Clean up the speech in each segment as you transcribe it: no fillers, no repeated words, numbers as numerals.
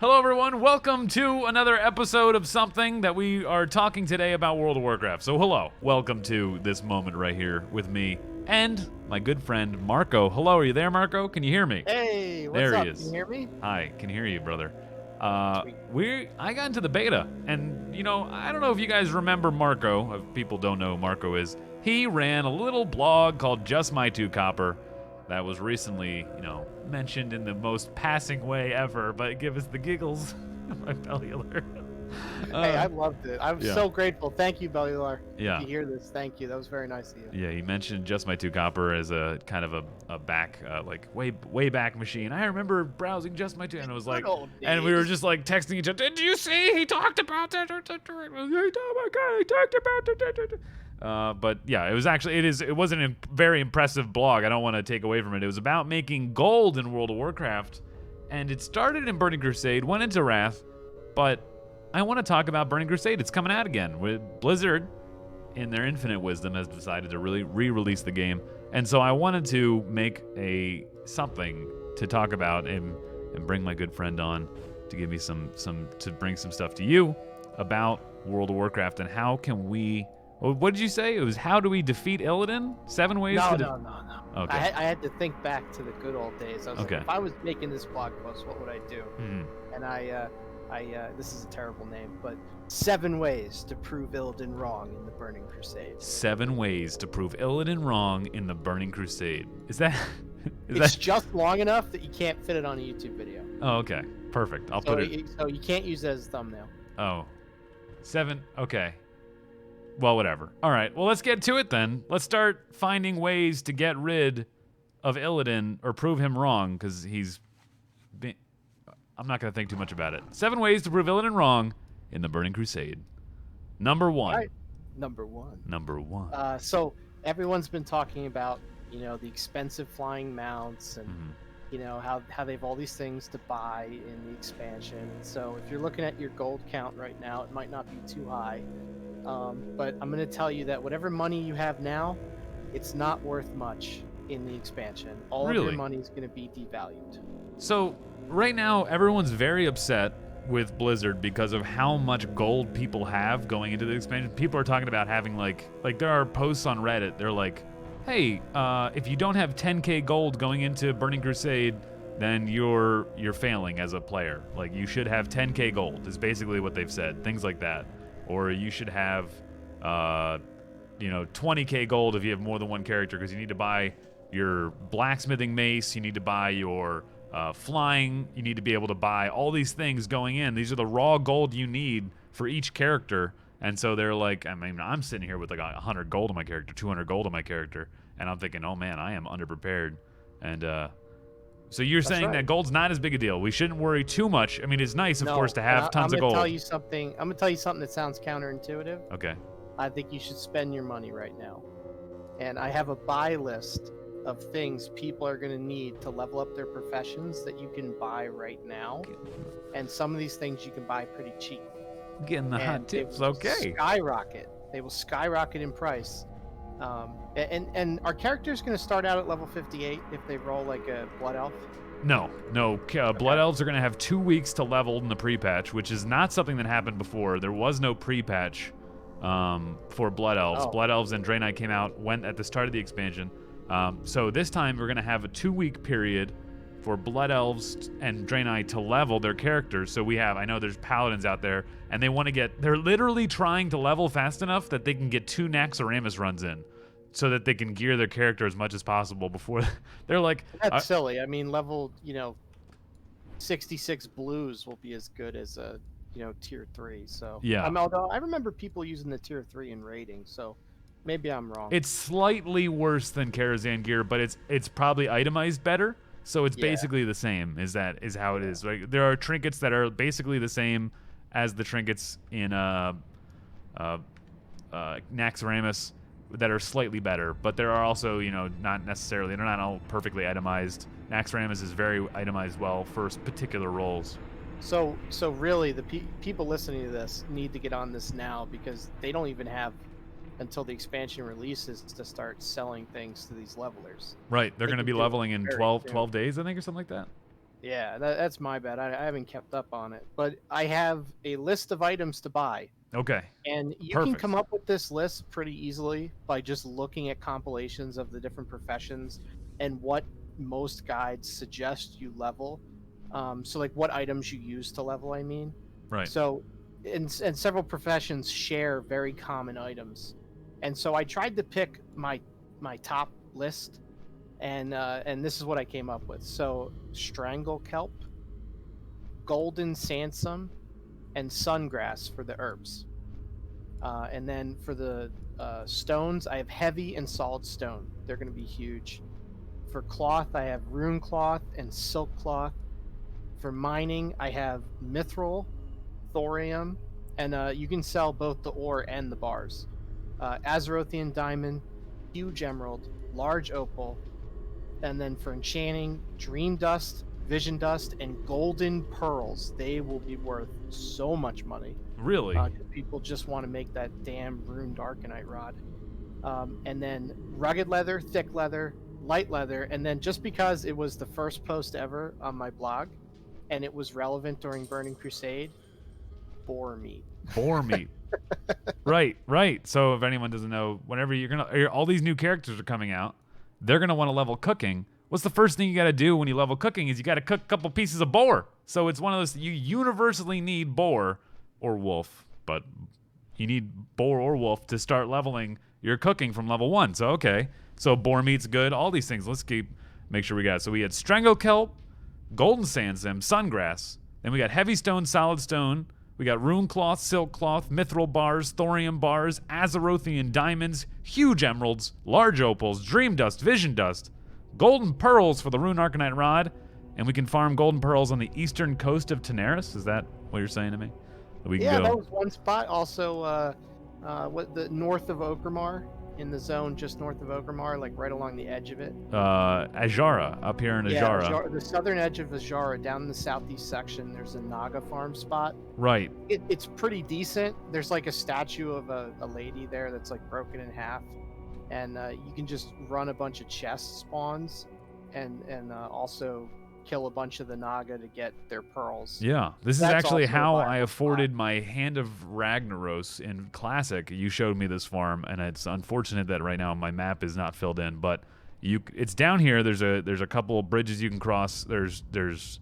Hello, everyone. Welcome to another episode of something that we are talking today about World of Warcraft. So, hello. Welcome to this moment right here with me and my good friend Marco. Hello, are you there, Marco? Can you hear me? Hey, what's There up? he is. Can you hear me? Hi, can hear you, brother. Sweet. I got into the beta, and I don't know if you guys remember Marco. If people don't know who Marco is, he ran a little blog called Just My Two Copper. That was recently, mentioned in the most passing way ever, but give us the giggles. My bellular. Hey, I loved it. I'm yeah. so grateful. Thank you, Bellular. Yeah. If you hear this, thank you. That was very nice of you. Yeah, he mentioned Just My Two Copper as a kind of a back, way back machine. I remember browsing Just My Two, and it was like, and we were just like texting each other. Did you see? He talked about that. Oh my God, he talked about that. But yeah, it wasn't a very impressive blog. I don't want to take away from it. It was about making gold in World of Warcraft, and it started in Burning Crusade, went into Wrath, but I want to talk about Burning Crusade. It's coming out again. With Blizzard, in their infinite wisdom, has decided to really re-release the game, and so I wanted to make something to talk about and bring my good friend on to give me to bring some stuff to you about World of Warcraft and how can we. What did you say? It was how do we defeat Illidan? 7 ways to No. Okay. I had to think back to the good old days. I was Okay. like, if I was making this blog post, what would I do? And I this is a terrible name, but 7 ways to prove Illidan wrong in the Burning Crusade. 7 ways to prove Illidan wrong in the Burning Crusade. It's just long enough that you can't fit it on a YouTube video. Oh, okay. Perfect. I'll put it. So you can't use it as a thumbnail. Oh. 7. Okay. Well, whatever. All right. Well, let's get to it then. Let's start finding ways to get rid of Illidan or prove him wrong, because I'm not going to think too much about it. 7 ways to prove Illidan wrong in the Burning Crusade. Number 1. All right. Number one. So everyone's been talking about, the expensive flying mounts and, how they have all these things to buy in the expansion. So if you're looking at your gold count right now, it might not be too high. But I'm going to tell you that whatever money you have now, it's not worth much in the expansion. All of your money is going to be devalued. So right now, everyone's very upset with Blizzard because of how much gold people have going into the expansion. People are talking about having like there are posts on Reddit. They're like, hey, if you don't have 10k gold going into Burning Crusade, then you're failing as a player. Like, you should have 10k gold is basically what they've said. Things like that. Or you should have, 20k gold if you have more than one character, because you need to buy your blacksmithing mace, you need to buy your flying, you need to be able to buy all these things going in. These are the raw gold you need for each character. And so they're like, I'm sitting here with like 100 gold on my character, 200 gold on my character, and I'm thinking, oh man, I am underprepared. And so you're saying that gold's not as big a deal. We shouldn't worry too much. I mean, it's nice, of course, to have tons of gold. I'm going to tell you something that sounds counterintuitive. Okay. I think you should spend your money right now. And I have a buy list of things people are going to need to level up their professions that you can buy right now. And some of these things you can buy pretty cheap. Getting the hot tips, okay. They will skyrocket in price. And our character's going to start out at level 58 if they roll like a Blood Elf? No. Blood Elves are going to have 2 weeks to level in the pre-patch, which is not something that happened before. There was no pre-patch for Blood Elves. Oh. Blood Elves and Draenei went at the start of the expansion. So this time we're going to have a 2-week period for Blood Elves and Draenei to level their characters. So I know there's Paladins out there, and they're literally trying to level fast enough that they can get 2 Naxxramas runs in, so that they can gear their character as much as possible before they're like... That's silly. I mean, level, 66 blues will be as good as a, tier 3. So yeah. Although I remember people using the tier 3 in raiding, so maybe I'm wrong. It's slightly worse than Karazhan gear, but it's probably itemized better. So it's basically the same. Is how it is. Like, there are trinkets that are basically the same as the trinkets in Naxxramas that are slightly better, but there are also, not necessarily, they're not all perfectly itemized. Naxxramas is very itemized well for particular roles. So really, the people listening to this need to get on this now, because they don't even have until the expansion releases to start selling things to these levelers. Right, they're going to be leveling in 12 days, I think, or something like that. Yeah, that's my bad. I haven't kept up on it, but I have a list of items to buy. Okay. And you Perfect. can come up with this list pretty easily by just looking at compilations of the different professions and what most guides suggest you level. So like what items you use to level, I mean. Right. So, and several professions share very common items, and so I tried to pick my top list, and this is what I came up with. So strangle kelp, golden sansum, and sungrass for the herbs. And then for the stones, I have heavy and solid stone. They're going to be huge. For cloth, I have runecloth and silk cloth. For mining, I have mithril, thorium, and you can sell both the ore and the bars. Azerothian diamond, huge emerald, large opal, and then for enchanting, dream dust, vision dust, and golden pearls. They will be worth so much money. Really? People just want to make that damn runed arcanite rod. And then rugged leather, thick leather, light leather, and then just because it was the first post ever on my blog, and it was relevant during Burning Crusade, boar meat. Boar meat. Right. So if anyone doesn't know, whenever all these new characters are coming out, they're gonna want to level cooking. What's the first thing you got to do when you level cooking is you got to cook a couple pieces of boar. So it's one of those, you universally need boar or wolf, but you need boar or wolf to start leveling your cooking from level 1. So okay, so boar meat's good. All these things. Let's make sure we got it. So we had strangle kelp, golden sansum, sungrass. Then we got heavy stone, solid stone. We got runecloth, silk cloth, mithril bars, thorium bars, Azerothian diamonds, huge emeralds, large opals, dream dust, vision dust, golden pearls for the rune arcanite rod, and we can farm golden pearls on the eastern coast of Teneris. Is that what you're saying to me? That was one spot. Also, the north of Okromar, in the zone just north of Okromar, like right along the edge of it. Ajara, up here in Ajara. Yeah, the southern edge of Ajara, down in the southeast section, there's a Naga farm spot. Right. It's pretty decent. There's like a statue of a lady there that's like broken in half, and you can just run a bunch of chest spawns, and also kill a bunch of the Naga to get their pearls. Yeah, this is actually how I afforded my Hand of Ragnaros in Classic. You showed me this farm, and it's unfortunate that right now my map is not filled in, but it's down here. There's a couple of bridges you can cross. There's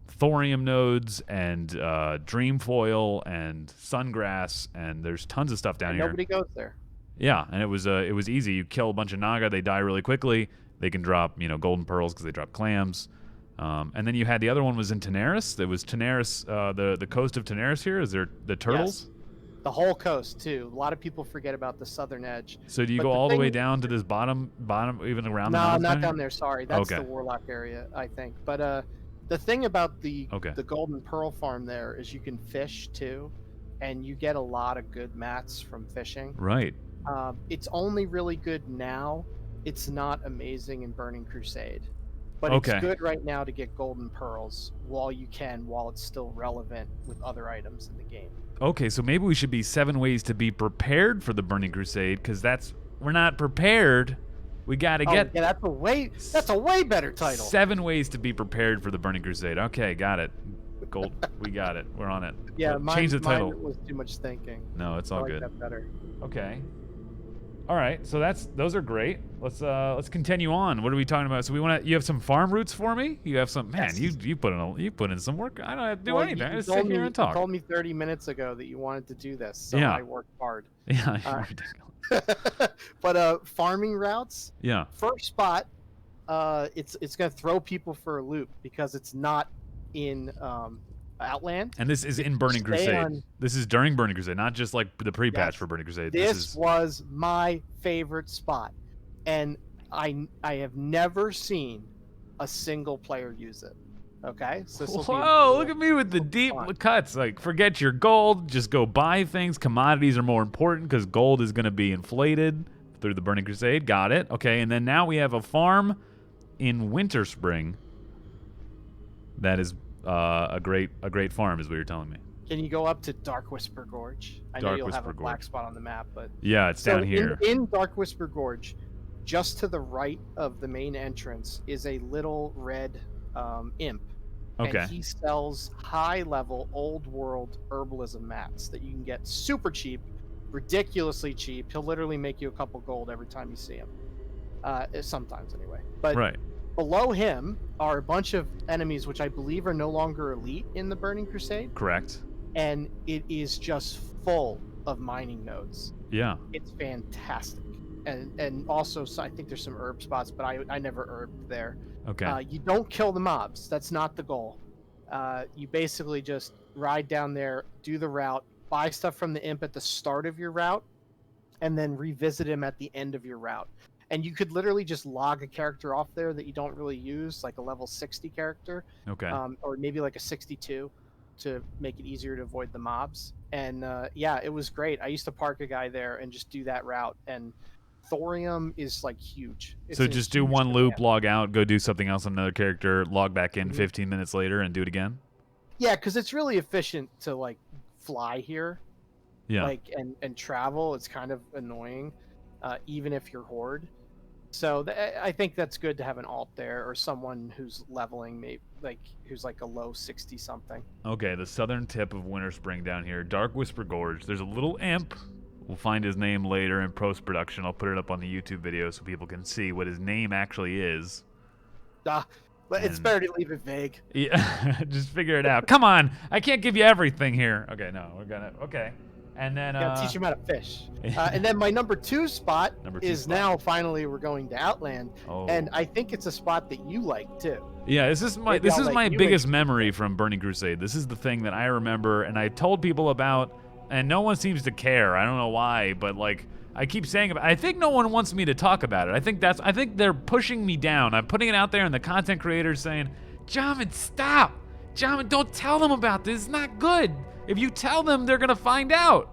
thorium nodes and dreamfoil and sungrass, and there's tons of stuff down here. Nobody goes there. Yeah, and it was easy. You kill a bunch of Naga, they die really quickly. They can drop golden pearls because they drop clams. And then you had the other one was in Teneris. There was Teneris, the coast of Teneris here. Is there the turtles? Yes. The whole coast too. A lot of people forget about the southern edge. So do you go all the way down to this bottom, even around the mountains? No, not down there. Sorry, that's the Warlock area, I think. But the thing about the golden pearl farm there is you can fish too, and you get a lot of good mats from fishing. Right. It's only really good now. It's not amazing in Burning Crusade. But it's good right now to get golden pearls while it's still relevant with other items in the game. Okay, so maybe we should be 7 ways to be prepared for the Burning Crusade, because we're not prepared. We got to get... Yeah, that's a way better title. 7 ways to be prepared for the Burning Crusade. Okay, got it. Gold, we got it. We're on it. Yeah, change the title. Mine was too much thinking. No, it's all good. That better. Okay. All right, so those are great. Let's continue on. What are we talking about? So you have some farm routes for me? You have some you put in some work. I don't have to do anything. I just sit here and talk. You told me 30 minutes ago that you wanted to do this, so I worked hard. Yeah, ridiculous. But farming routes. Yeah. First spot, it's gonna throw people for a loop because it's not in Outland. And this is in Burning Crusade. This is during Burning Crusade, not just like the pre-patch for Burning Crusade. This was my favorite spot, and I have never seen a single player use it. Okay, so whoa! Look at me with the deep cuts. Like, forget your gold, just go buy things. Commodities are more important because gold is going to be inflated through the Burning Crusade. Got it? Okay, and then now we have a farm in Winter Spring. That is a great farm, is what you're telling me. Can you go up to Darkwhisper Gorge? I know you'll have a black spot on the map, but yeah, it's down here. In Darkwhisper Gorge, just to the right of the main entrance, is a little red imp. Okay. And he sells high-level old world herbalism mats that you can get super cheap, ridiculously cheap. He'll literally make you a couple gold every time you see him. Sometimes anyway. But right. below him are a bunch of enemies which I believe are no longer elite in the Burning Crusade. Correct. And it is just full of mining nodes. Yeah. It's fantastic. And also, so I think there's some herb spots, but I never herbed there. Okay. You don't kill the mobs. That's not the goal. You basically just ride down there, do the route, buy stuff from the imp at the start of your route, and then revisit him at the end of your route. And you could literally just log a character off there that you don't really use, like a level 60 character. Okay. Or maybe like a 62 to make it easier to avoid the mobs. And yeah, it was great. I used to park a guy there and just do that route. And thorium is like huge. So just do one loop, log out, go do something else on another character, log back in 15 minutes later and do it again? Yeah, because it's really efficient to like fly here. Yeah. Like and travel. It's kind of annoying, even if you're horde. So I think that's good to have an alt there or someone who's leveling, maybe like who's like a low 60 something. Okay, the southern tip of Winter Spring down here, Darkwhisper Gorge. There's a little imp. We'll find his name later in post-production. I'll put it up on the YouTube video so people can see what his name actually is. But it's better to leave it vague. Yeah, just figure it out. Come on, I can't give you everything here. Okay, no, we're gonna. Okay, and then gotta teach him how to fish. And then my number two spot now finally we're going to Outland, and I think it's a spot that you like too. Yeah, this is my biggest memory from Burning Crusade. This is the thing that I remember, and I told people about. And no one seems to care. I don't know why, but like I keep saying about, I think no one wants me to talk about it. I think they're pushing me down. I'm putting it out there and the content creators saying, "Jamin, stop. Jamin, don't tell them about this. It's not good. If you tell them, they're going to find out."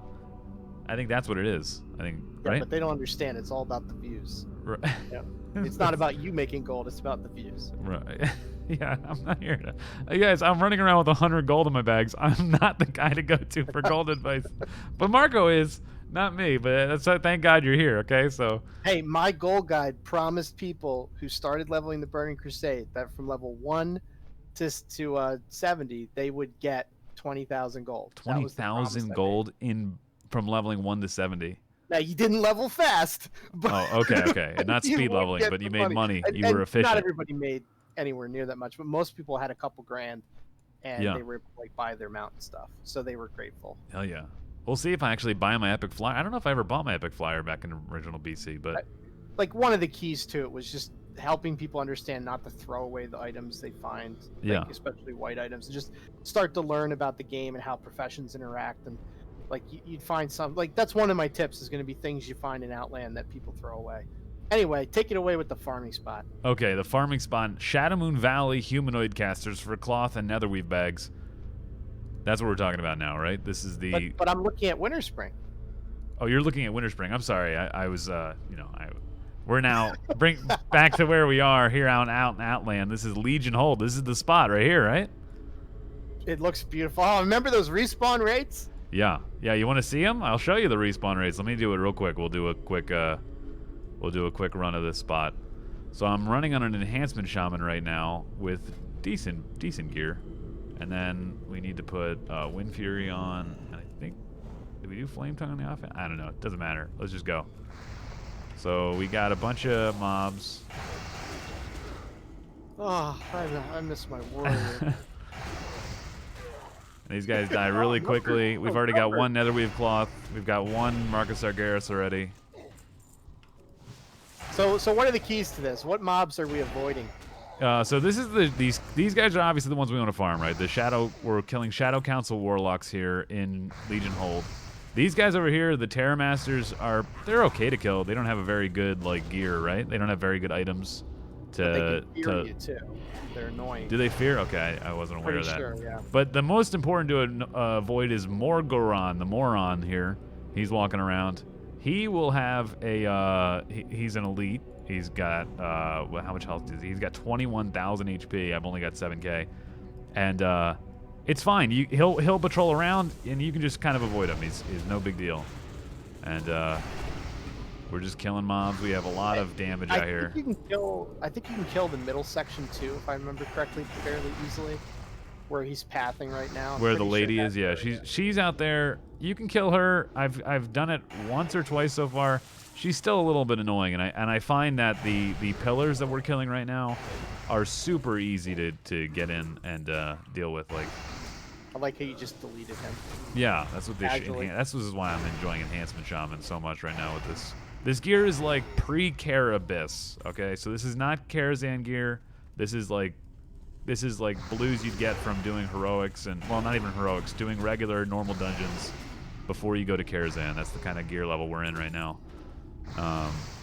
I think that's what it is. I think, right? But they don't understand. It's all about the views. Right. Yeah. It's not about you making gold. It's about the views. Right. Yeah, I'm not here to... guys, I'm running around with 100 gold in my bags. I'm not the guy to go to for gold advice. But Marco is, not me. But thank God you're here, okay? So... Hey, my goal guide promised people who started leveling the Burning Crusade that from level 1 to 70, they would get 20,000 gold. 20,000 gold from leveling 1 to 70. Now, you didn't level fast. But okay. Not speed leveling, but you made money. You were efficient. Not everybody made anywhere near that much, but most people had a couple grand, and they were able to like buy their mount and stuff, so they were grateful. Hell yeah. We'll see if I actually buy my epic flyer. I don't know if I ever bought my epic flyer back in original BC, but like one of the keys to it was just helping people understand not to throw away the items they find, like, especially white items, and just start to learn about the game and how professions interact. And like you'd find some, like that's one of my tips is going to be things you find in Outland that people throw away. Anyway, take it away with the farming spot. Okay, the farming spot. Shadowmoon Valley humanoid casters for cloth and netherweave bags. That's what we're talking about now, right? This is the... But I'm looking at Winter Spring. Oh, you're looking at Winter Spring. I'm sorry. I was, we're now back to where we are here out in Outland. This is Legion Hold. This is the spot right here, right? It looks beautiful. Oh, remember those respawn rates? Yeah. Yeah, you want to see them? I'll show you the respawn rates. Let me do it real quick. We'll do a quick run of this spot. So I'm running on an enhancement shaman right now with decent gear, and then we need to put Wind Fury on. And I think, did we do Flame Tongue on the offense? I don't know. It doesn't matter. Let's just go. So we got a bunch of mobs. Oh, I miss my warrior. These guys die really quickly. We've already got one Netherweave Cloth. We've got one Marcus Sargeras already. So what are the keys to this? What mobs are we avoiding? So this is these guys are obviously the ones we want to farm, right? We're killing Shadow Council Warlocks here in Legion Hold. These guys over here, the Terror Masters, they're okay to kill. They don't have a very good like gear, right? They don't have very good items to fear you too. They're annoying. Do they fear? Okay, I wasn't aware of that. Sure, yeah. But the most important to avoid is Morgoron, the moron here. He's walking around. He will have a, he's an elite. He's got, how much health is he? He's got 21,000 HP. I've only got 7K. And it's fine. He'll patrol around, and you can just kind of avoid him. He's no big deal. And We're just killing mobs. We have a lot of damage out here. I think you can kill the middle section too, if I remember correctly, fairly easily. Where he's pathing right now. Where the lady is, yeah. She's out there. You can kill her. I've done it once or twice so far. She's still a little bit annoying, and I find that the pillars that we're killing right now are super easy to get in and deal with. Like, I like how you just deleted him. Yeah, that's what this is why I'm enjoying Enhancement Shaman so much right now with this. This gear is like pre-Care Abyss. Okay, so this is not Karazhan gear. This is like blues you'd get from doing heroics and, well, not even heroics, doing regular normal dungeons before you go to Karazhan. That's the kind of gear level we're in right now.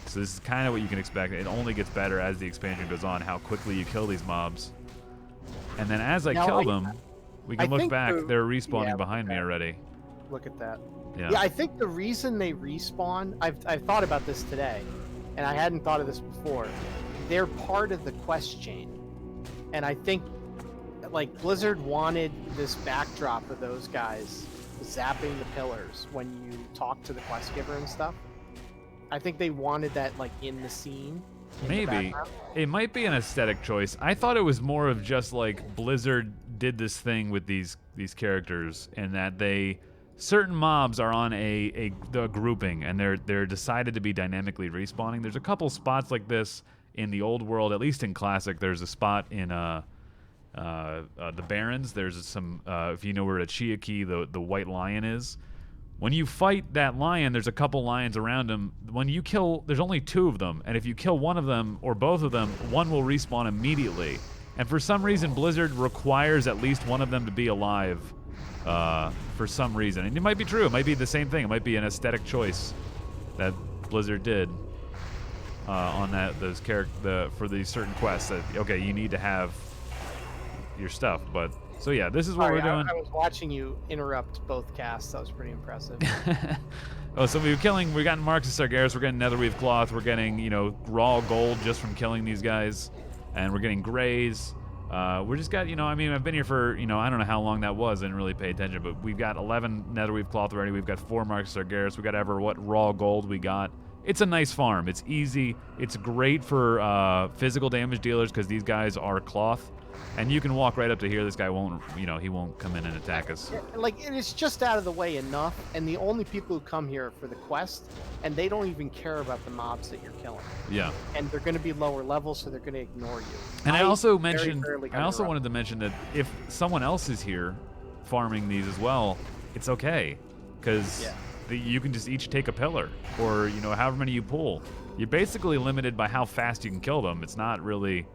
So this is kind of what you can expect. It only gets better as the expansion goes on, how quickly you kill these mobs. And then as I kill them, we can look back. They're respawning behind me already. Look at that. Yeah. Yeah, I think the reason they respawn, I've thought about this today, and I hadn't thought of this before. They're part of the quest chain. And I think, like, Blizzard wanted this backdrop of those guys zapping the pillars when you talk to the quest giver and stuff. I think they wanted that, like, in the scene. Maybe. It might be an aesthetic choice. I thought it was more of just, like, Blizzard did this thing with these characters, and that certain mobs are on a grouping, and they're decided to be dynamically respawning. There's a couple spots like this in the old world, at least in Classic. There's a spot in the Barrens. There's some, if you know where a Chiaki, the white lion is. When you fight that lion, there's a couple lions around him. When you kill, there's only 2 of them, and if you kill one of them or both of them, one will respawn immediately. And for some reason, Blizzard requires at least one of them to be alive for some reason. And it might be true. It might be the same thing. It might be an aesthetic choice that Blizzard did. On for these certain quests that, okay, you need to have your stuff. But so yeah, this is what we're doing. I was watching you interrupt both casts. That was pretty impressive. Oh, so we've gotten Marks of Sargeras, we're getting Netherweave Cloth, we're getting, raw gold just from killing these guys, and we're getting grays. We just got, I mean, I've been here for, I don't know how long that was. I didn't really pay attention, but we've got 11 Netherweave Cloth already. We've got 4 Marks of Sargeras. We got what raw gold we got. It's a nice farm. It's easy. It's great for physical damage dealers because these guys are cloth. And you can walk right up to here. This guy won't, he won't come in and attack us. Like, it's just out of the way enough, and the only people who come here are for the quest, and they don't even care about the mobs that you're killing. Yeah. And they're going to be lower level, so they're going to ignore you. And I also wanted to mention that if someone else is here farming these as well, it's okay, because you can just each take a pillar, or however many you pull. You're basically limited by how fast you can kill them. It's not really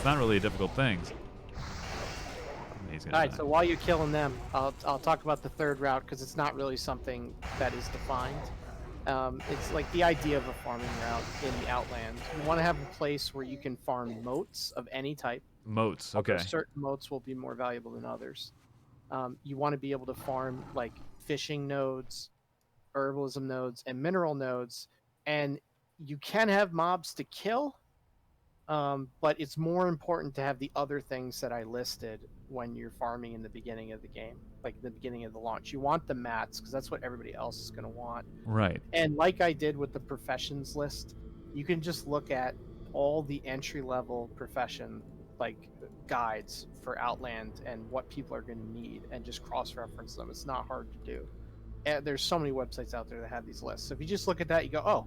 a difficult thing. All right, so while you're killing them, I'll talk about the third route because it's not really something that is defined. It's like the idea of a farming route in the Outland. You want to have a place where you can farm moats of any type. Moats, okay. Certain moats will be more valuable than others. You want to be able to farm like fishing nodes, herbalism nodes, and mineral nodes, and you can have mobs to kill. But it's more important to have the other things that I listed when you're farming in the beginning of the game, like the beginning of the launch. You want the mats because that's what everybody else is going to want. Right. And like I did with the professions list, you can just look at all the entry-level profession like guides for Outland and what people are going to need and just cross-reference them. It's not hard to do. And there's so many websites out there that have these lists. So if you just look at that, you go, oh,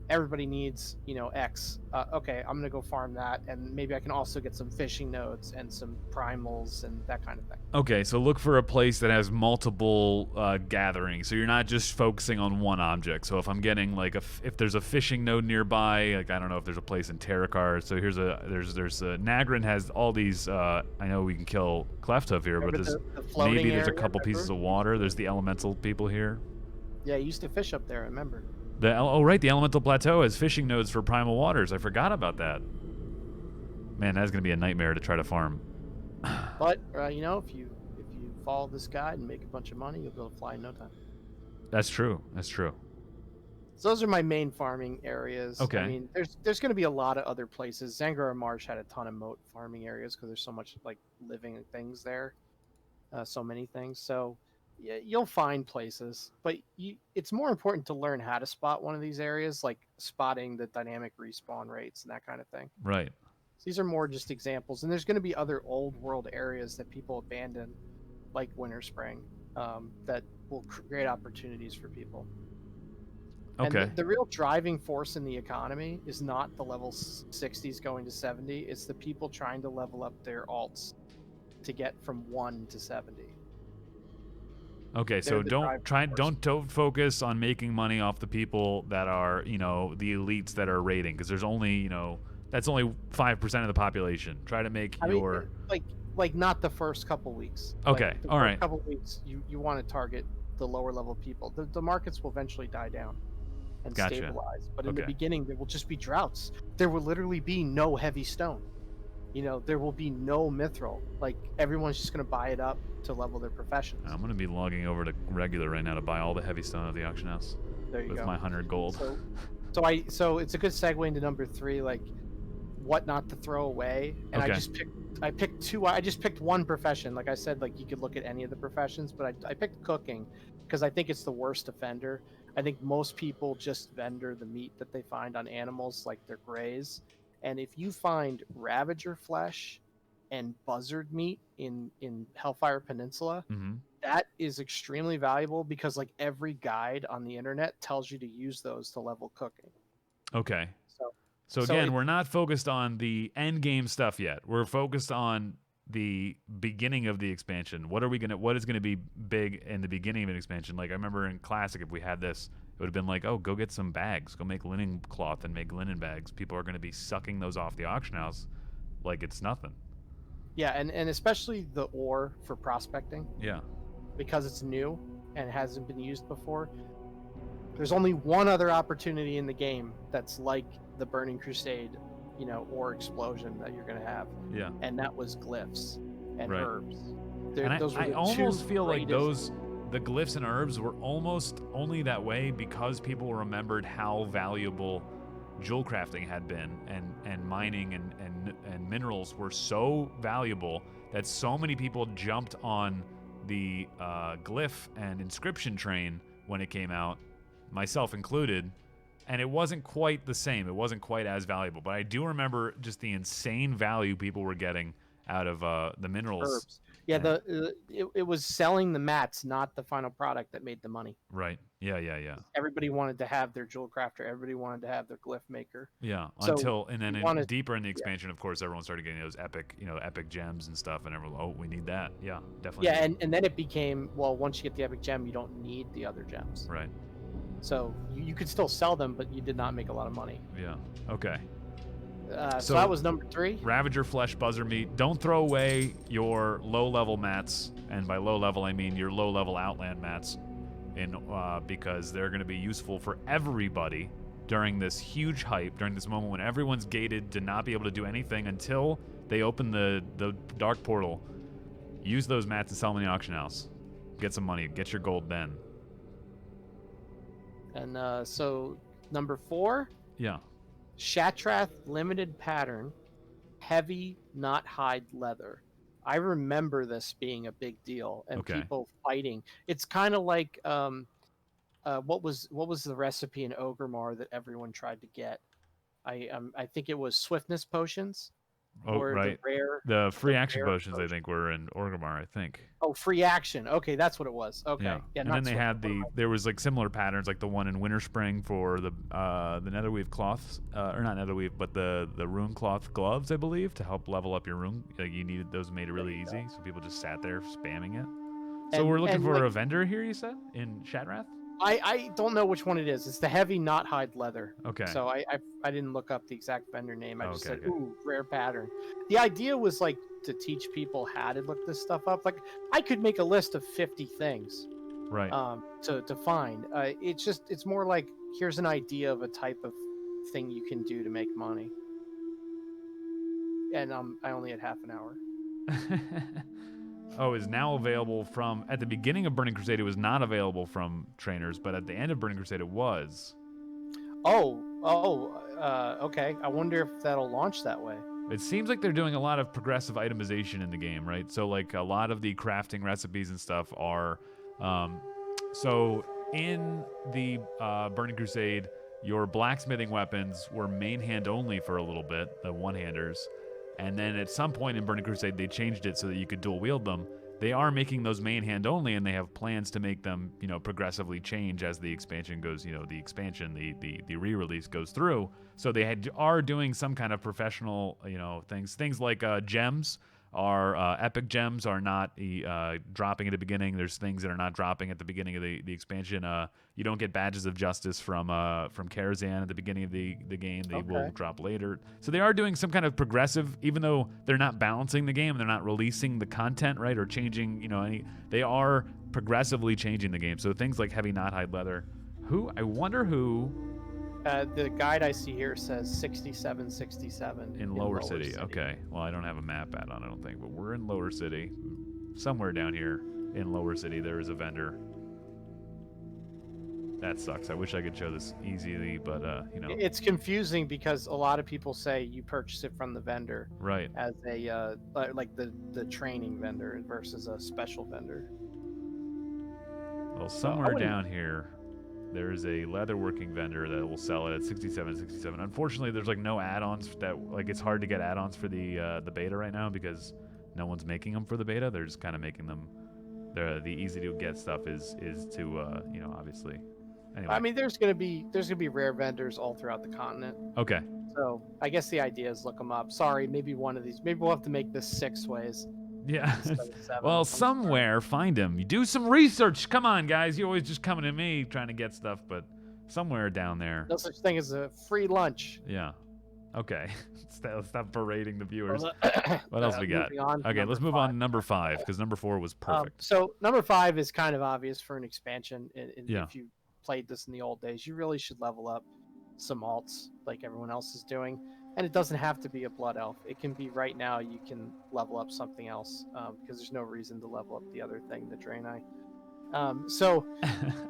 everybody needs, X. Okay, I'm gonna go farm that, and maybe I can also get some fishing nodes and some primals and that kind of thing. Okay, so look for a place that has multiple gatherings, so you're not just focusing on one object. So if I'm getting like if there's a fishing node nearby, like I don't know if there's a place in Terrakar. So there's Nagrin has all these. I know we can kill Clefthoof here, but there's a couple pieces of water. There's the elemental people here. Yeah, I used to fish up there. I remember. Right, the Elemental Plateau has fishing nodes for primal waters. I forgot about that. Man, that's gonna be a nightmare to try to farm. But if you follow this guide and make a bunch of money, you'll be able to fly in no time. That's true. That's true. So those are my main farming areas. Okay. I mean, there's going to be a lot of other places. Zangara Marsh had a ton of moat farming areas because there's so much like living things there, so many things. So You'll find places, but it's more important to learn how to spot one of these areas, like spotting the dynamic respawn rates and that kind of thing. Right. So these are more just examples, and there's going to be other old world areas that people abandon, like Winter Spring, that will create opportunities for people. Okay. And the real driving force in the economy is not the level 60s going to 70. It's the people trying to level up their alts to get from 1 to 70. Okay, so don't focus on making money off the people that are, the elites that are raiding, because there's only, that's only 5% of the population. Try to make like not the first couple weeks. Okay, like all right. Couple weeks, you want to target the lower level people. The markets will eventually die down and stabilize, but in the beginning there will just be droughts. There will literally be no heavy stone. There will be no mithril. Like, everyone's just going to buy it up to level their professions. I'm going to be logging over to regular right now to buy all the heavy stone at the auction house. There you go. With my 100 gold. So it's a good segue into number 3, like what not to throw away. And I just picked one profession. Like I said, like you could look at any of the professions, but I picked cooking because I think it's the worst offender. I think most people just vendor the meat that they find on animals, like their grays. And if you find Ravager flesh and buzzard meat in Hellfire Peninsula, that is extremely valuable because like every guide on the internet tells you to use those to level cooking. Okay. So again, we're not focused on the end game stuff yet. We're focused on the beginning of the expansion. What is gonna be big in the beginning of an expansion? Like I remember in Classic, if we had this, it would have been like, oh, go get some bags, go make linen cloth and make linen bags. People are gonna be sucking those off the auction house like it's nothing. Yeah, and especially the ore for prospecting. Yeah. Because it's new and hasn't been used before. There's only one other opportunity in the game that's like the Burning Crusade, ore explosion that you're gonna have. Yeah. And that was glyphs and herbs. And I almost feel like the glyphs and herbs were almost only that way because people remembered how valuable jewel crafting had been, and mining and minerals were so valuable that so many people jumped on the glyph and inscription train when it came out, myself included, and it wasn't quite the same. It wasn't quite as valuable, but I do remember just the insane value people were getting out of the minerals. Herbs. Yeah, it was selling the mats, not the final product, that made the money. Right. Yeah. Everybody wanted to have their jewel crafter. Everybody wanted to have their glyph maker. Yeah. Deeper in the expansion, of course, everyone started getting those epic gems and stuff, and everyone, oh, we need that. Yeah, definitely. Yeah, and then it became, well, once you get the epic gem, you don't need the other gems. Right. So you could still sell them, but you did not make a lot of money. Yeah. Okay. So that was number 3. Ravager flesh, buzzer meat. Don't throw away your low-level mats, and by low-level I mean your low-level Outland mats, because they're going to be useful for everybody during this huge hype, during this moment when everyone's gated to not be able to do anything until they open the dark portal. Use those mats and sell them in the auction house. Get some money. Get your gold then. And so number 4. Yeah. Shattrath limited pattern, heavy not hide leather. I remember this being a big deal and people fighting. It's kind of like what was the recipe in Ogremar that everyone tried to get? I think it was swiftness potions. Oh, right. The free action potions, I think, were in Orgrimmar, I think. Oh, free action. Okay, that's what it was. Okay. Yeah, and then they had there was like similar patterns, like the one in Winter Spring for the netherweave cloths, or not netherweave, but the Runecloth gloves, I believe, to help level up your rune. Like you needed those, made it really easy, so people just sat there spamming it. So we're looking for a vendor here, you said, in Shattrath? I don't know which one it is. It's the heavy not hide leather. Okay. So I didn't look up the exact vendor name. I just said, ooh, rare pattern. The idea was like to teach people how to look this stuff up. Like I could make a list of 50 things. Right. To find. It's more like here's an idea of a type of thing you can do to make money. And I only had half an hour. Oh, is now available from... At the beginning of Burning Crusade, it was not available from trainers, but at the end of Burning Crusade, it was. Okay. I wonder if that'll launch that way. It seems like they're doing a lot of progressive itemization in the game, right? So, like, a lot of the crafting recipes and stuff are So in the Burning Crusade, your blacksmithing weapons were main hand only for a little bit, the one-handers. And then at some point in Burning Crusade, they changed it so that you could dual wield them. They are making those main hand only, and they have plans to make them, progressively change as the expansion goes, the re-release goes through. So they are doing some kind of professional, things like gems. Epic gems are not dropping at the beginning. There's things that are not dropping at the beginning of the expansion. You don't get badges of justice from Karazhan at the beginning of the game. They will drop later. So they are doing some kind of progressive, even though they're not balancing the game, they're not releasing the content, right, or changing, they are progressively changing the game. So things like heavy Knothide leather. I wonder who. The guide I see here says 6767 in Lower City. Okay. Well, I don't have a map add-on, I don't think, but we're in Lower City. Somewhere down here in Lower City, there is a vendor. That sucks. I wish I could show this easily, but It's confusing because a lot of people say you purchase it from the vendor, right? As a like the training vendor versus a special vendor. Well, somewhere down here, there's a leatherworking vendor that will sell it at 67.67. Unfortunately, there's like no add-ons it's hard to get add-ons for the beta right now because no one's making them for the beta. They're just kind of making them. The easy to get stuff is to obviously. Anyway. I mean, there's gonna be rare vendors all throughout the continent. Okay. So I guess the idea is look them up. Sorry, maybe one of these. Maybe we'll have to make this 6 ways. Yeah. Well, somewhere find him. You do some research. Come on, guys. You're always just coming to me trying to get stuff, but somewhere down there. No such thing as a free lunch. Yeah. Okay. Stop berating the viewers. What else we got? Okay, let's move on to number 5 because number 4 was perfect. So number 5 is kind of obvious for an expansion. If you played this in the old days, you really should level up some alts like everyone else is doing. And it doesn't have to be a Blood Elf. It can be right now you can level up something else because there's no reason to level up the other thing, the Draenei. So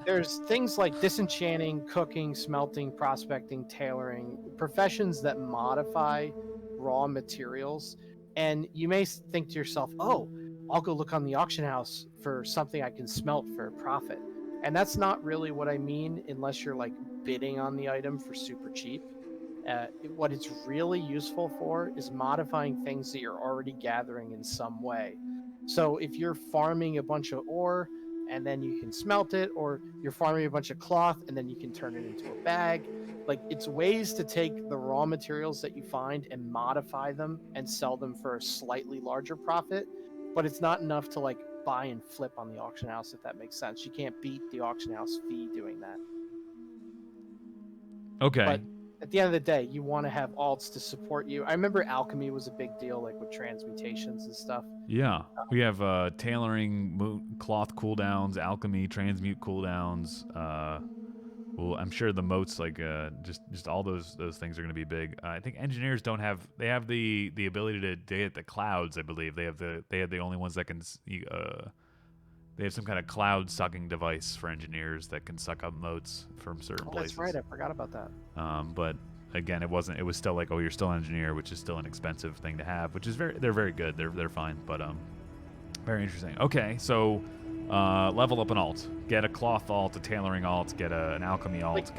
there's things like disenchanting, cooking, smelting, prospecting, tailoring, professions that modify raw materials. And you may think to yourself, oh, I'll go look on the auction house for something I can smelt for a profit. And that's not really what I mean unless you're like bidding on the item for super cheap. What it's really useful for is modifying things that you're already gathering in some way. So if you're farming a bunch of ore and then you can smelt it, or you're farming a bunch of cloth and then you can turn it into a bag, like it's ways to take the raw materials that you find and modify them and sell them for a slightly larger profit. But it's not enough to like buy and flip on the auction house, if that makes sense. You can't beat the auction house fee doing that. Okay. But at the end of the day, you want to have alts to support you. I remember alchemy was a big deal, like with transmutations and stuff. Yeah, we have tailoring, cloth cooldowns, alchemy, transmute cooldowns. Well, I'm sure the moats, like just all those things are going to be big. I think engineers don't have. They have the ability to get the clouds. I believe they have the only ones that can. They have some kind of cloud sucking device for engineers that can suck up moats from certain places. That's right. I forgot about that. But again, it was still like, oh, you're still an engineer, which is still an expensive thing to have, which is they're very good. They're fine, but very interesting. Okay, so level up an alt, get a cloth alt, a tailoring alt, get an alchemy alt,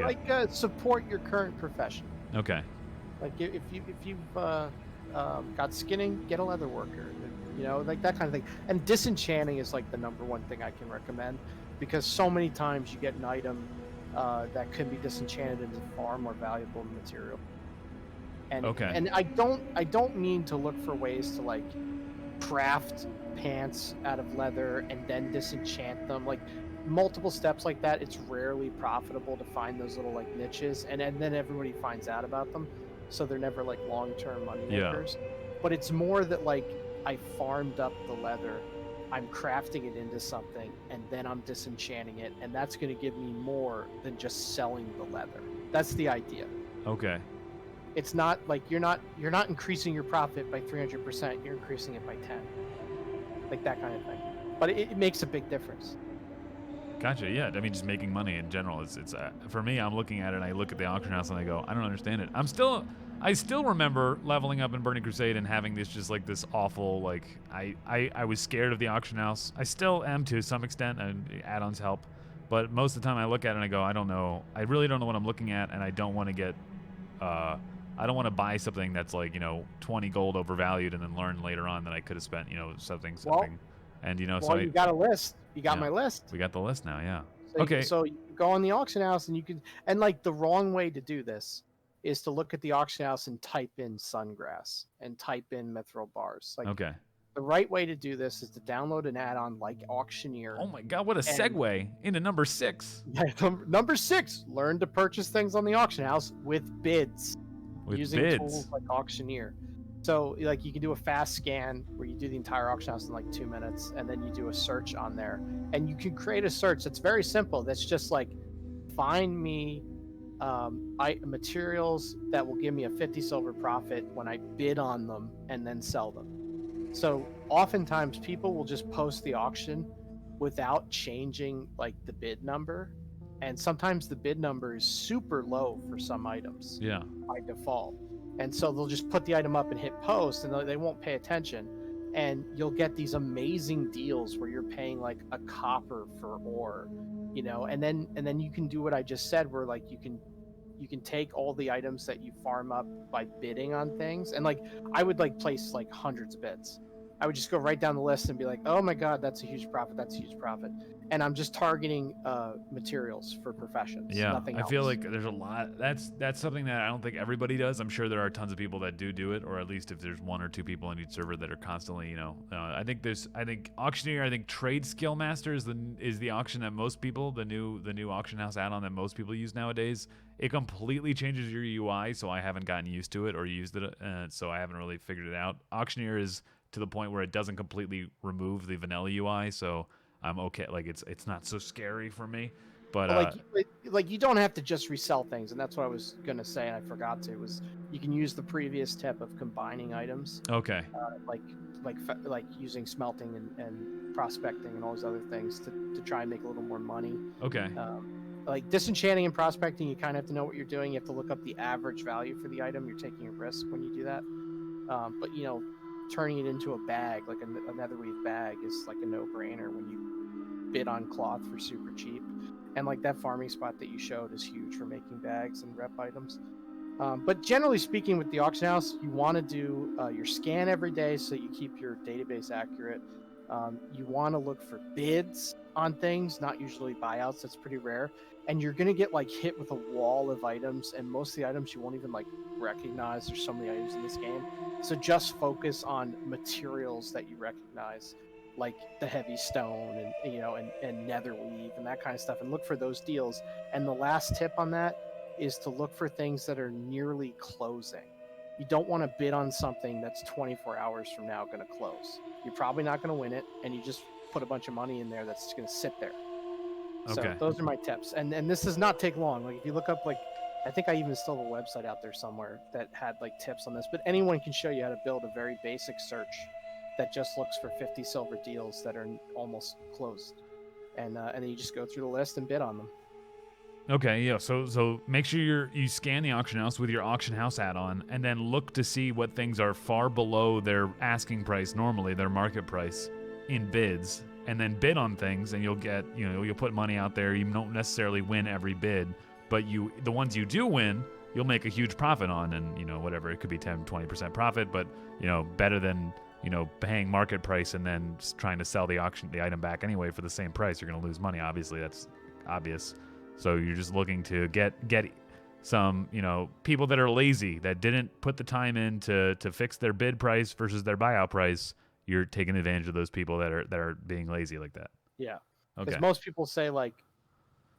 support your current profession. Okay. Like if you've got skinning, get a leather worker. Like that kind of thing. And disenchanting is like the number one thing I can recommend, because so many times you get an item that can be disenchanted into far more valuable material. And I don't mean to look for ways to like craft pants out of leather and then disenchant them. Like multiple steps like that, it's rarely profitable to find those little like niches, and then everybody finds out about them, so they're never like long-term money makers. But it's more that like I farmed up the leather, I'm crafting it into something, and then I'm disenchanting it, and that's going to give me more than just selling the leather. That's the idea. Okay. It's not like you're not increasing your profit by 300%, you're increasing it by 10. Like that kind of thing. But it makes a big difference. Gotcha. Yeah, I mean, just making money in general. It's for me, I'm looking at it and I look at the auction house and I go, I don't understand it. I'm I still remember leveling up in Burning Crusade and having this just like this awful, like, I was scared of the auction house. I still am to some extent, and add-ons help. But most of the time I look at it and I go, I don't know. I really don't know what I'm looking at, and I don't want to get, I don't want to buy something that's like, 20 gold overvalued and then learn later on that I could have spent, something. Well, and, well, so you got a list. You got my list. We got the list now, yeah. So okay. So you go on the auction house and you can, and like the wrong way to do this is to look at the auction house and type in sungrass and type in mithril bars. Like, okay. The right way to do this is to download an add-on like Auctioneer. Oh my god, what a segue into number 6. Number 6, learn to purchase things on the auction house with bids. Using tools like Auctioneer. So like you can do a fast scan where you do the entire auction house in like 2 minutes, and then you do a search on there. And you can create a search that's very simple. That's just like, find me materials that will give me a 50 silver profit when I bid on them and then sell them. So oftentimes people will just post the auction without changing like the bid number, and sometimes the bid number is super low for some items by default, and so they'll just put the item up and hit post, and they won't pay attention, and you'll get these amazing deals where you're paying like a copper for ore, and then you can do what I just said, where like you can take all the items that you farm up by bidding on things. And like I would like place like hundreds of bids. I would just go right down the list and be like, oh my god, that's a huge profit, that's a huge profit. And I'm just targeting materials for professions. Yeah, nothing else. I feel like there's a lot. That's something that I don't think everybody does. I'm sure there are tons of people that do it, or at least if there's 1 or 2 people in each server that are constantly, I think Auctioneer, I think Trade Skill Master is the auction that most people, the new Auctionhouse add-on that most people use nowadays. It completely changes your UI, so I haven't gotten used to it or used it, so I haven't really figured it out. Auctioneer is to the point where it doesn't completely remove the vanilla UI, so I'm okay. Like it's not so scary for me. But like you don't have to just resell things, and that's what I was gonna say, and I forgot to. Was you can use the previous tip of combining items. Okay. Like using smelting and prospecting and all those other things to try and make a little more money. Okay. Like disenchanting and prospecting, you kind of have to know what you're doing. You have to look up the average value for the item. You're taking a risk when you do that. But turning it into a bag, like a netherweave bag, is like a no-brainer when you bid on cloth for super cheap. And like that farming spot that you showed is huge for making bags and rep items. But generally speaking, with the auction house, you want to do your scan every day so you keep your database accurate. You want to look for bids on things, not usually buyouts. That's pretty rare. And you're going to get like hit with a wall of items, and most of the items you won't even like recognize. There's so many items in this game. So just focus on materials that you recognize, like the heavy stone and netherweave and that kind of stuff, and look for those deals. And the last tip on that is to look for things that are nearly closing. You don't want to bid on something that's 24 hours from now going to close. You're probably not going to win it, and you just put a bunch of money in there that's going to sit there. Okay. So those are my tips. And this does not take long. Like if you look up, like, I think I even still have a website out there somewhere that had like tips on this, but anyone can show you how to build a very basic search that just looks for 50 silver deals that are almost closed. And then you just go through the list and bid on them. Okay, yeah. So make sure you scan the auction house with your auction house add-on, and then look to see what things are far below their asking price, normally their market price, in bids, and then bid on things, and you'll get, you'll put money out there. You don't necessarily win every bid, but the ones you do win, you'll make a huge profit on, and whatever, it could be 10-20% profit, but better than paying market price and then trying to sell the item back anyway for the same price. You're going to lose money. Obviously, that's obvious. So you're just looking to get some, people that are lazy, that didn't put the time in to fix their bid price versus their buyout price. You're taking advantage of those people that are being lazy like that. Yeah. Okay. Because most people say like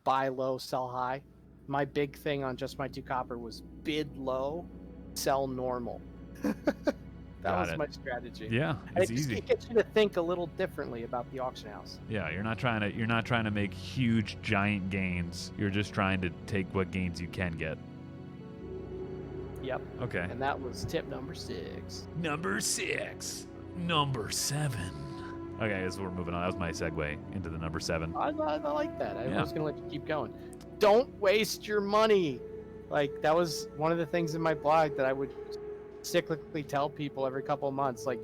buy low, sell high. My big thing on Just My 2 Copper was bid low, sell normal. That was my strategy. Yeah, it's easy. It gets you to think a little differently about the auction house. Yeah, you're not trying to make huge giant gains. You're just trying to take what gains you can get. Yep. Okay. And that was tip number 6. Number 6. Number 7. Okay, so we're moving on. That was my segue into the number 7. I like that. I was going to let you keep going. Don't waste your money. Like, that was one of the things in my blog that I would cyclically tell people every couple of months. Like,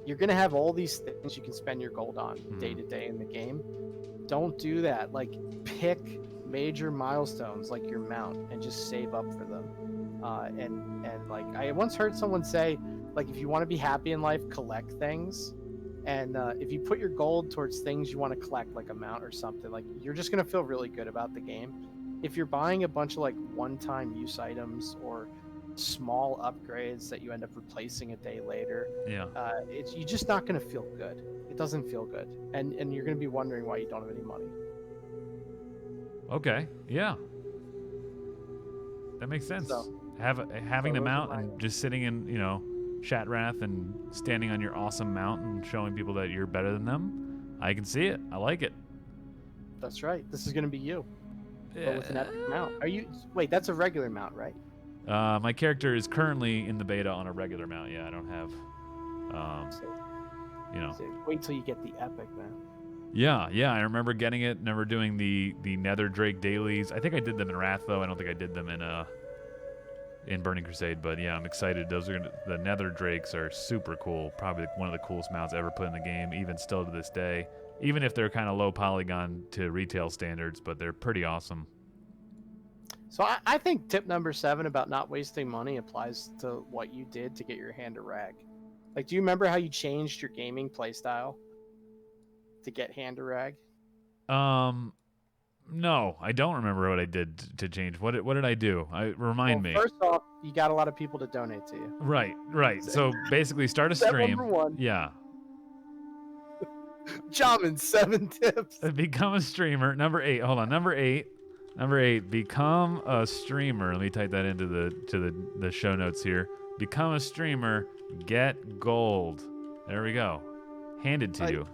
you're gonna have all these things you can spend your gold on day to day in the game. Don't do that. Like, pick major milestones like your mount and just save up for them. And like, I once heard someone say, like, if you want to be happy in life, collect things. And if you put your gold towards things you want to collect, like a mount or something, like, you're just gonna feel really good about the game. If you're buying a bunch of like one-time use items or small upgrades that you end up replacing a day later, Yeah. you're just not gonna feel good. It doesn't feel good, and you're gonna be wondering why you don't have any money. Okay. Yeah. That makes sense. So, having the mount and just sitting in, you know, Shattrath and standing on your awesome mount and showing people that you're better than them. I can see it. I like it. That's right. This is gonna be you, but with an epic mount. Are you? Wait, that's a regular mount, right? My character is currently in the beta on a regular mount. Yeah, I don't have. You know. Wait till you get the epic, man. Yeah, I remember getting it. Remember doing the Nether Drake dailies. I think I did them in Wrath though. I don't think I did them in Burning Crusade. But yeah, I'm excited. The Nether Drakes are super cool. Probably one of the coolest mounts ever put in the game, even still to this day. Even if they're kind of low polygon to retail standards, but they're pretty awesome. So I think tip number 7 about not wasting money applies to what you did to get your hand a rag. Like, do you remember how you changed your gaming playstyle to get hand a rag? No, I don't remember what I did to change. What did I do? Remind me. First off, you got a lot of people to donate to you. Right. So basically, start a stream. Number 1. Yeah. Jamin, 7 tips. Become a streamer. Number 8. Hold on. Number 8. Become a streamer. Let me type that into the show notes here. Become a streamer. Get gold. There we go. Handed to you.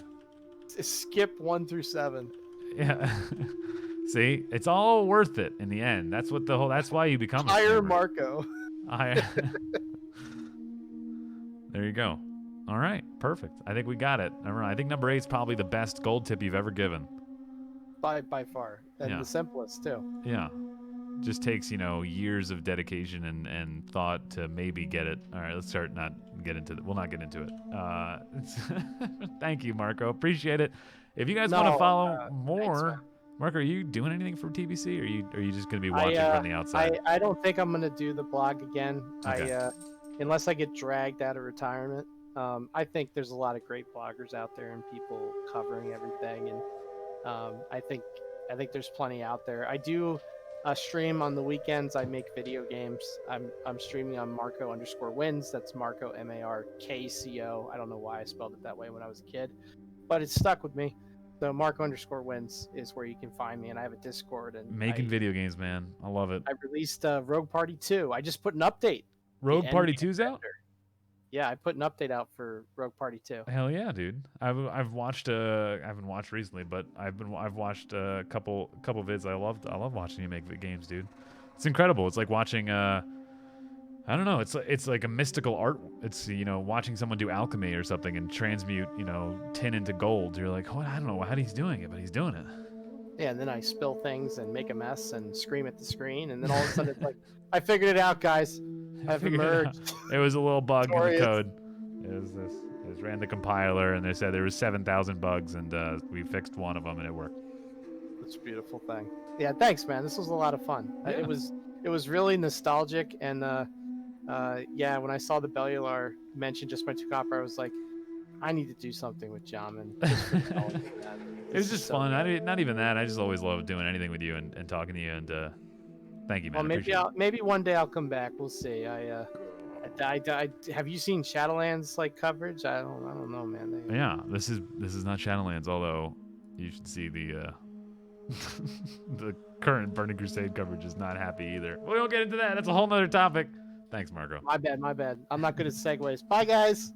Skip 1 through 7. Yeah. See, it's all worth it in the end. That's why you become a streamer. Hire Marco. There you go. All right, perfect. I think we got it. I think number 8 is probably the best gold tip you've ever given. By far. And the simplest, too. Yeah. Just takes, years of dedication and thought to maybe get it. All right, let's not get into it. We'll not get into it. Thank you, Marco. Appreciate it. If you guys want to follow more, Marco, are you doing anything for TBC, or are you just going to be watching from the outside? I don't think I'm going to do the blog again. Okay. Unless I get dragged out of retirement. I think there's a lot of great bloggers out there and people covering everything, and I think there's plenty out there. I do stream on the weekends. I make video games. I'm streaming on Marco_wins. That's Marco MARKCO. I don't know why I spelled it that way when I was a kid, but it's stuck with me. So Marco_wins is where you can find me, and I have a Discord. And making video games, man. I love it. I released Rogue Party 2. I just put an update. Rogue Party 2's out? Yeah, I put an update out for Rogue Party 2. Hell yeah, dude! I've watched I haven't watched recently, but I've watched a couple vids. I love watching you make games, dude. It's incredible. It's like watching I don't know. It's like a mystical art. It's watching someone do alchemy or something and transmute tin into gold. You're like, I don't know how he's doing it, but he's doing it. Yeah, and then I spill things and make a mess and scream at the screen, and then all of a sudden it's like, I figured it out, guys. I've emerged. It was a little bug in the code. It ran the compiler, and they said there was 7,000 bugs, and we fixed one of them, and it worked. It's a beautiful thing. Yeah, thanks, man. This was a lot of fun. Yeah. It was really nostalgic, and yeah, when I saw the Bellular mention Just My Two Copper, I was like, I need to do something with Jamin. It was just fun. Not even that. I just always love doing anything with you and talking to you, and thank you, man. Well, maybe one day I'll come back. We'll see. I have you seen Shadowlands coverage? I don't know, man. Yeah, this is not Shadowlands, although you should see the the current Burning Crusade coverage is not happy either. We won't get into that. That's a whole nother topic. Thanks, Marco. My bad. I'm not good at segues. Bye, guys.